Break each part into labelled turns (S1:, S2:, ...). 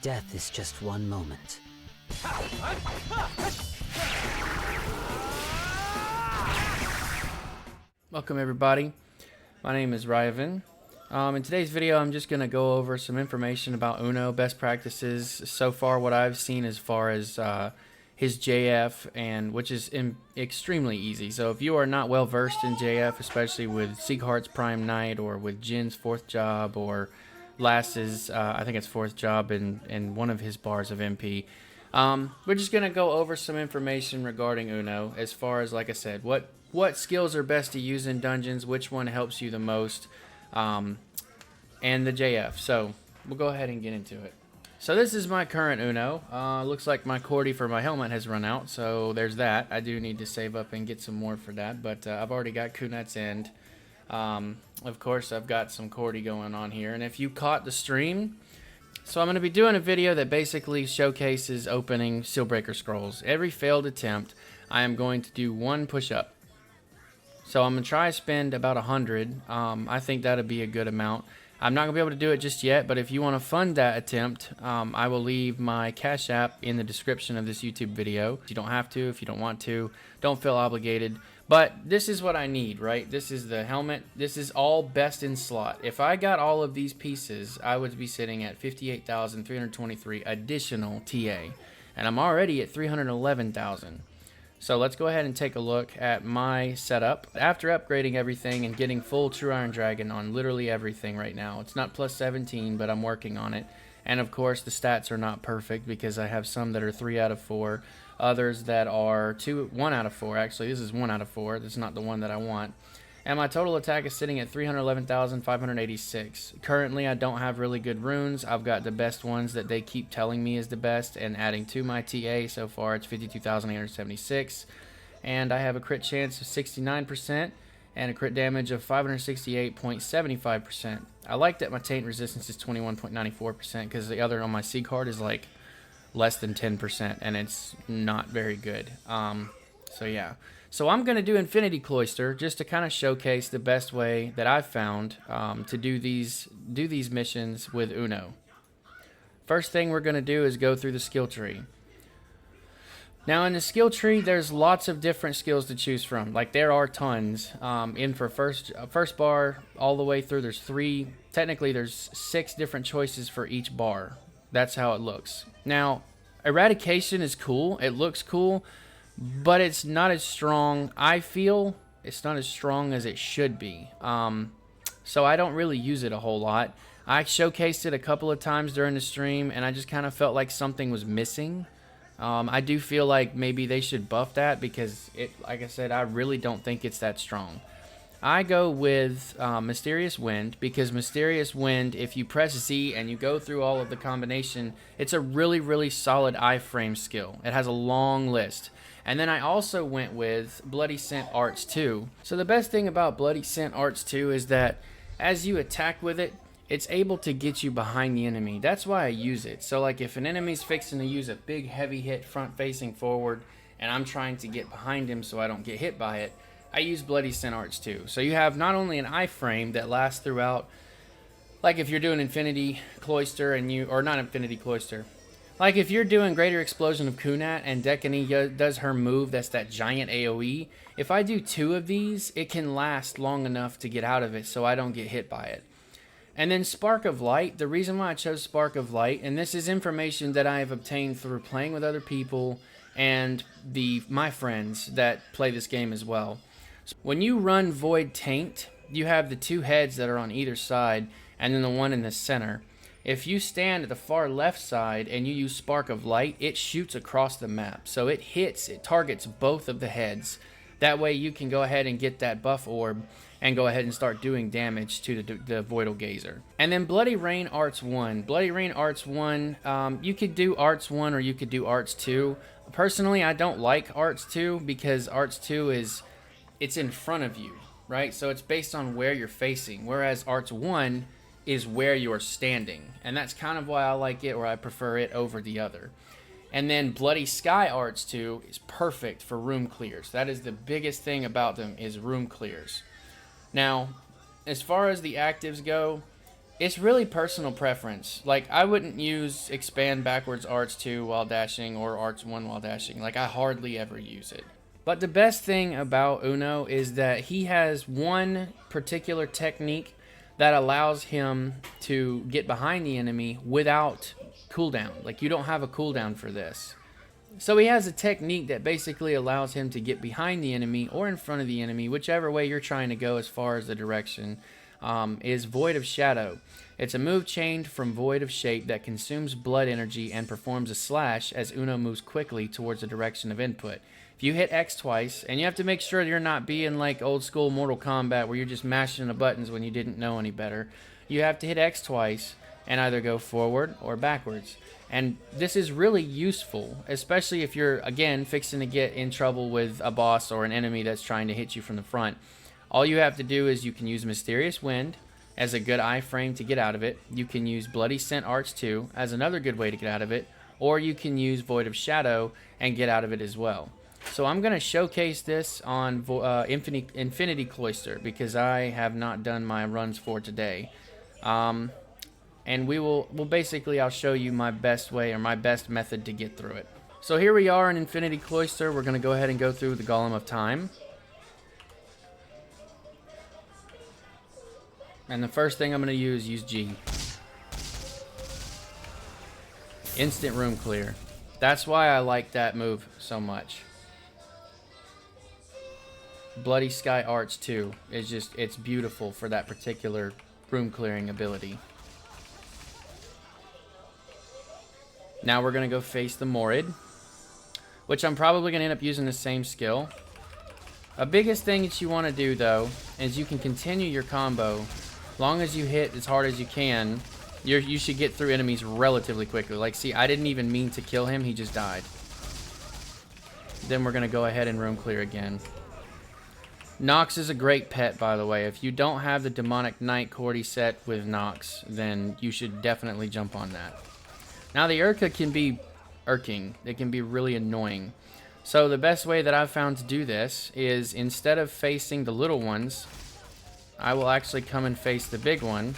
S1: death is just one moment.
S2: Welcome everybody, my name is Ryvan. In today's video I'm just going to go over some information about Uno, best practices, so far what I've seen as far as his JF, and which is extremely easy. So if you are not well versed in JF, especially with Sieghart's Prime Knight or with Jin's 4th job or Lass's, I think it's 4th job in one of his bars of MP, we're just going to go over some information regarding Uno as far as, like I said, what skills are best to use in dungeons, which one helps you the most, and the JF. So we'll go ahead and get into it. So this is my current Uno. Looks like my Coordi for my helmet has run out, so there's that. I do need to save up and get some more for that, but I've already got Kunat's End. Of course, I've got some Coordi going on here, and if you caught the stream, so I'm going to be doing a video that basically showcases opening Sealbreaker Scrolls. Every failed attempt, I am going to do one push-up. So I'm going to try to spend about 100. I think that would be a good amount. I'm not going to be able to do it just yet, but if you want to fund that attempt, I will leave my Cashapp in the description of this YouTube video. You don't have to if you don't want to. Don't feel obligated. But this is what I need, right? This is the helmet. This is all best in slot. If I got all of these pieces, I would be sitting at 58,323 additional TA. And I'm already at 311,000. So let's go ahead and take a look at my setup. After upgrading everything and getting full True Iron Dragon on literally everything right now. It's not plus 17, but I'm working on it. And of course the stats are not perfect because I have some that are 3 out of 4. Others that are 1 out of 4. Actually, this is 1 out of 4. This is not the one that I want. And my total attack is sitting at 311,586. Currently, I don't have really good runes. I've got the best ones that they keep telling me is the best, and adding to my TA so far, it's 52,876. And I have a crit chance of 69% and a crit damage of 568.75%. I like that my taint resistance is 21.94% because the other on my Sieghart is like less than 10%, and it's not very good. So yeah. So I'm going to do Infinity Cloister just to kind of showcase the best way that I've found to do these missions with Uno. First thing we're going to do is go through the skill tree. Now in the skill tree, there's lots of different skills to choose from. Like there are tons. In for first bar all the way through, there's 3. Technically, there's 6 different choices for each bar. That's how it looks. Now, Eradication is cool. It looks cool. But it's not as strong. I feel it's not as strong as it should be. So I don't really use it a whole lot. I showcased it a couple of times during the stream, and I just kind of felt like something was missing. I do feel like maybe they should buff that because, like I said, I really don't think it's that strong. I go with Mysterious Wind because Mysterious Wind, if you press Z and you go through all of the combination, it's a really, really solid iframe skill. It has a long list. And then I also went with Bloody Scent Arts 2. So the best thing about Bloody Scent Arts 2 is that as you attack with it, it's able to get you behind the enemy. That's why I use it. So like if an enemy's fixing to use a big heavy hit front facing forward and I'm trying to get behind him so I don't get hit by it, I use Bloody Scent Arts 2. So you have not only an iframe that lasts throughout, like if you're doing Infinity Cloister or not Infinity Cloister, like if you're doing Greater Explosion of Kunat and Dekani does her move, that's that giant AoE, if I do 2 of these, it can last long enough to get out of it so I don't get hit by it. And then Spark of Light, the reason why I chose Spark of Light, and this is information that I have obtained through playing with other people and my friends that play this game as well. When you run Void Taint, you have the 2 heads that are on either side and then the one in the center. If you stand at the far left side and you use Spark of Light, it shoots across the map. So it targets both of the heads. That way you can go ahead and get that buff orb and go ahead and start doing damage to the Voidal Gazer. And then Bloody Rain Arts 1. Bloody Rain Arts 1, you could do Arts 1 or you could do Arts 2. Personally, I don't like Arts 2 because Arts 2 it's in front of you, right? So it's based on where you're facing, whereas Arts 1 is where you're standing. And that's kind of why I like it, or I prefer it over the other. And then Bloody Sky Arts 2 is perfect for room clears. That is the biggest thing about them, is room clears. Now, as far as the actives go, It's really personal preference. Like, I wouldn't use expand backwards arts 2 while dashing or arts 1 while dashing. Like, I hardly ever use it. But the best thing about Uno is that he has one particular technique that allows him to get behind the enemy without cooldown. Like, you don't have a cooldown for this. So he has a technique that basically allows him to get behind the enemy or in front of the enemy, whichever way you're trying to go as far as the direction. Is Void of Shadow. It's a move chained from Void of Shape that consumes blood energy and performs a slash as Uno moves quickly towards the direction of input. If you hit X twice, and you have to make sure you're not being like old school Mortal Kombat where you're just mashing the buttons when you didn't know any better, you have to hit X twice and either go forward or backwards. And this is really useful, especially if you're, again, fixing to get in trouble with a boss or an enemy that's trying to hit you from the front. All you have to do is you can use Mysterious Wind as a good iframe to get out of it. You can use Bloody Scent Arts 2 as another good way to get out of it. Or you can use Void of Shadow and get out of it as well. So I'm going to showcase this on Infinity Cloister because I have not done my runs for today. And I'll show you my best way or my best method to get through it. So here we are in Infinity Cloister. We're going to go ahead and go through the Golem of Time. And the first thing I'm going to use G. Instant room clear. That's why I like that move so much. Bloody Sky Arts 2 is just, it's beautiful for that particular room clearing ability. Now we're going to go face the Morid, which I'm probably going to end up using the same skill. A biggest thing that you want to do though is you can continue your combo. Long as you hit as hard as you can, you should get through enemies relatively quickly. Like, see, I didn't even mean to kill him. He just died. Then we're going to go ahead and room clear again. Nox is a great pet, by the way. If you don't have the Demonic Knight Coordi set with Nox, then you should definitely jump on that. Now, the Urka can be irking. It can be really annoying. So the best way that I've found to do this is instead of facing the little ones, I will actually come and face the big one,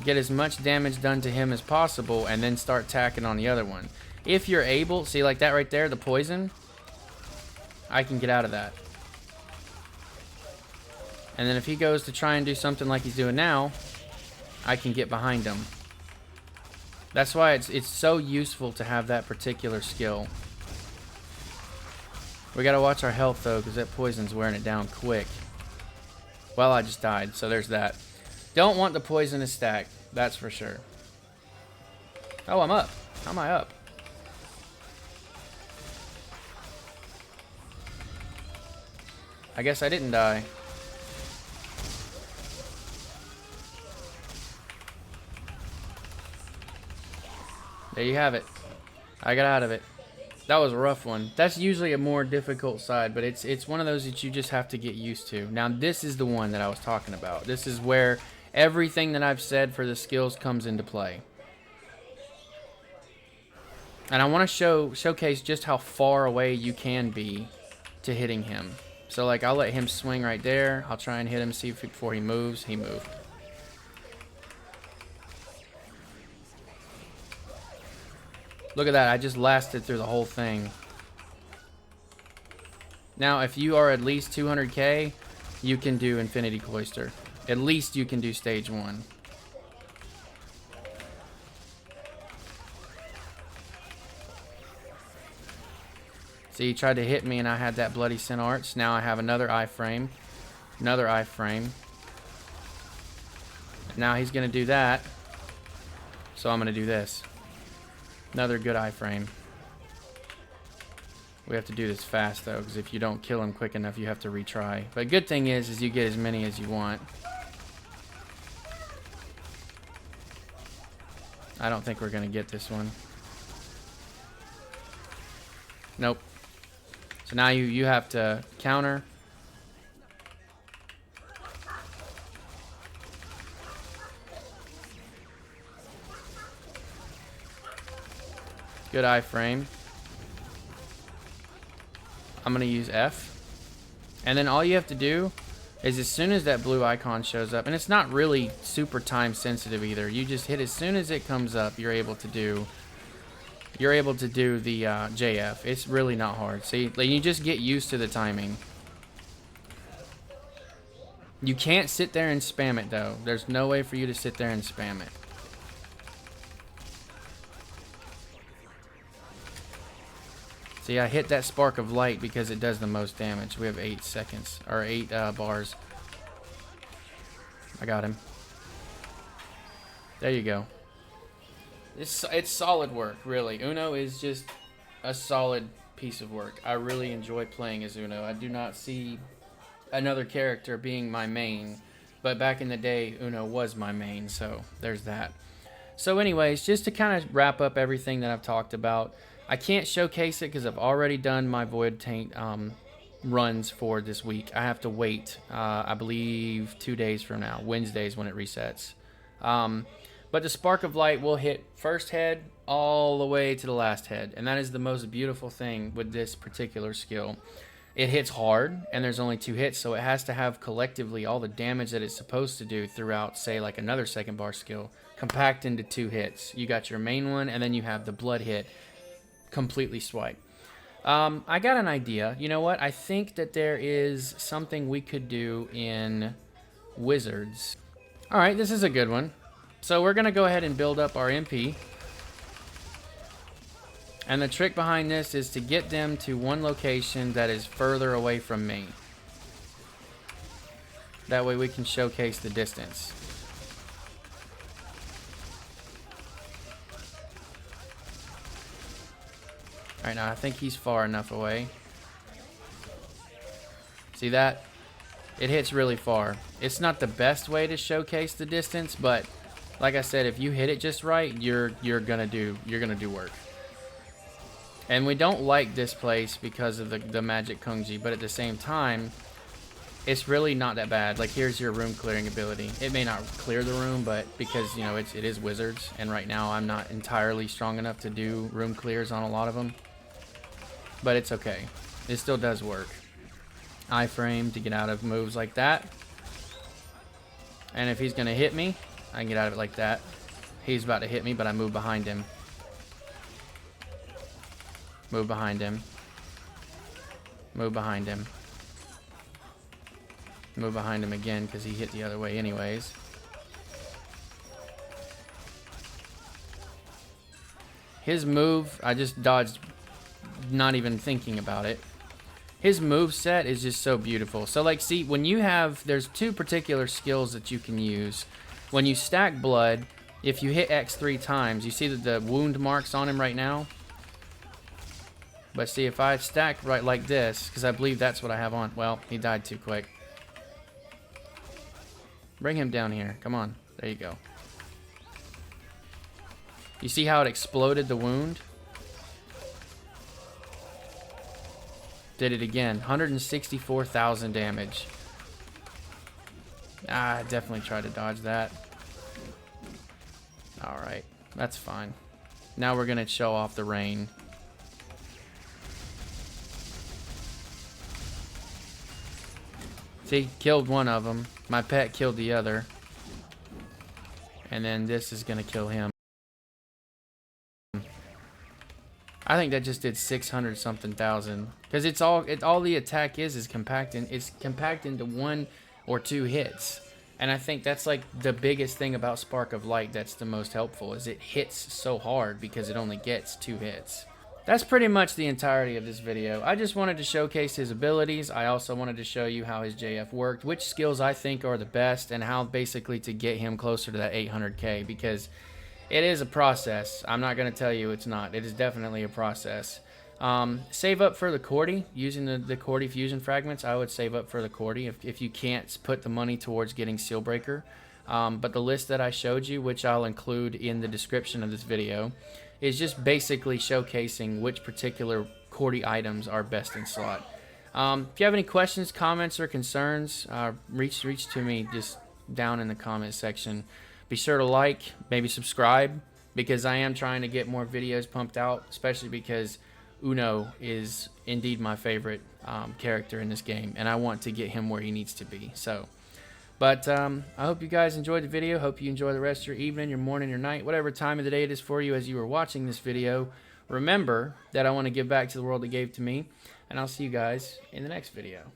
S2: get as much damage done to him as possible, and then start tacking on the other one. If you're able, see like that right there, the poison, I can get out of that. And then if he goes to try and do something like he's doing now, I can get behind him. That's why it's so useful to have that particular skill. We gotta watch our health though, because that poison's wearing it down quick. Well, I just died, so there's that. Don't want the poison to stack, that's for sure. Oh, I'm up. How am I up? I guess I didn't die. There you have it. I got out of it. That was a rough one. That's usually a more difficult side, but it's one of those that you just have to get used to. Now, this is the one that I was talking about. This is where everything that I've said for the skills comes into play. And I want to showcase just how far away you can be to hitting him. So, like, I'll let him swing right there. I'll try and hit him, see if before he moves. He moved. Look at that, I just lasted through the whole thing. Now, if you are at least 200k, you can do Infinity Cloister. At least you can do stage 1. See, he tried to hit me and I had that Bloody Scent Arts. Now I have another iframe. Another iframe. Now he's going to do that. So I'm going to do this. Another good iframe. We have to do this fast though, because if you don't kill him quick enough, you have to retry. But good thing is you get as many as you want. I don't think we're gonna get this one. Nope. So now you have to counter. Good iframe. I'm going to use F. And then all you have to do is as soon as that blue icon shows up, and it's not really super time sensitive either. You just hit as soon as it comes up, you're able to do the JF. It's really not hard. See, like, you just get used to the timing. You can't sit there and spam it though. There's no way for you to sit there and spam it. See, I hit that spark of light because it does the most damage. We have 8 seconds, or 8 bars. I got him. There you go. It's solid work, really. Uno is just a solid piece of work. I really enjoy playing as Uno. I do not see another character being my main, but back in the day, Uno was my main, so there's that. So anyways, just to kind of wrap up everything that I've talked about, I can't showcase it because I've already done my Void Taint runs for this week. I have to wait, I believe, 2 days from now, Wednesdays when it resets. But the Spark of Light will hit first head all the way to the last head, and that is the most beautiful thing with this particular skill. It hits hard, and there's only 2 hits, so it has to have collectively all the damage that it's supposed to do throughout, say, like another second bar skill, compact into 2 hits. You got your main one, and then you have the blood hit, completely swipe. I got an idea. You know what? I think that there is something we could do in Wizards. All right, this is a good one. So we're going to go ahead and build up our MP. And the trick behind this is to get them to one location that is further away from me. That way we can showcase the distance. Alright, now I think he's far enough away. See that? It hits really far. It's not the best way to showcase the distance, but like I said, if you hit it just right, you're gonna do work. And we don't like this place because of the magic Kungji, but at the same time, it's really not that bad. Like, here's your room clearing ability. It may not clear the room, but because, you know, it is Wizards, and right now I'm not entirely strong enough to do room clears on a lot of them. But it's okay. It still does work. Iframe to get out of moves like that. And if he's gonna hit me, I can get out of it like that. He's about to hit me, but I move behind him. Move behind him. Move behind him. Move behind him again because he hit the other way anyways. His move, I just dodged, not even thinking about it. His move set is just so beautiful. So like, see, when you have, there's 2 particular skills that you can use. When you stack blood, if you hit X 3 times, you see that the wound marks on him right now? But see, if I stack right like this, because I believe that's what I have on. Well, he died too quick. Bring him down here. Come on. There you go. You see how it exploded the wound? Did it again. 164,000 damage. I definitely tried to dodge that. Alright. That's fine. Now we're going to show off the rain. See, killed one of them. My pet killed the other. And then this is gonna kill him. I think that just did 600 something thousand. Because it's all the attack is compact into 1 or 2 hits. And I think that's like the biggest thing about Spark of Light that's the most helpful, is it hits so hard because it only gets 2 hits. That's pretty much the entirety of this video. I just wanted to showcase his abilities. I also wanted to show you how his JF worked, which skills I think are the best, and how basically to get him closer to that 800k, because it is a process. I'm not going to tell you it's not. It is definitely a process. Save up for the Coordi. Using the Coordi fusion fragments, I would save up for the Coordi if you can't put the money towards getting Sealbreaker. But the list that I showed you, which I'll include in the description of this video, is just basically showcasing which particular Coordi items are best in slot. If you have any questions, comments, or concerns, reach to me just down in the comment section. Be sure to like, maybe subscribe, because I am trying to get more videos pumped out, especially because Uno is indeed my favorite character in this game, and I want to get him where he needs to be. So, but I hope you guys enjoyed the video. Hope you enjoy the rest of your evening, your morning, your night, whatever time of the day it is for you as you are watching this video. Remember that I want to give back to the world that gave to me, and I'll see you guys in the next video.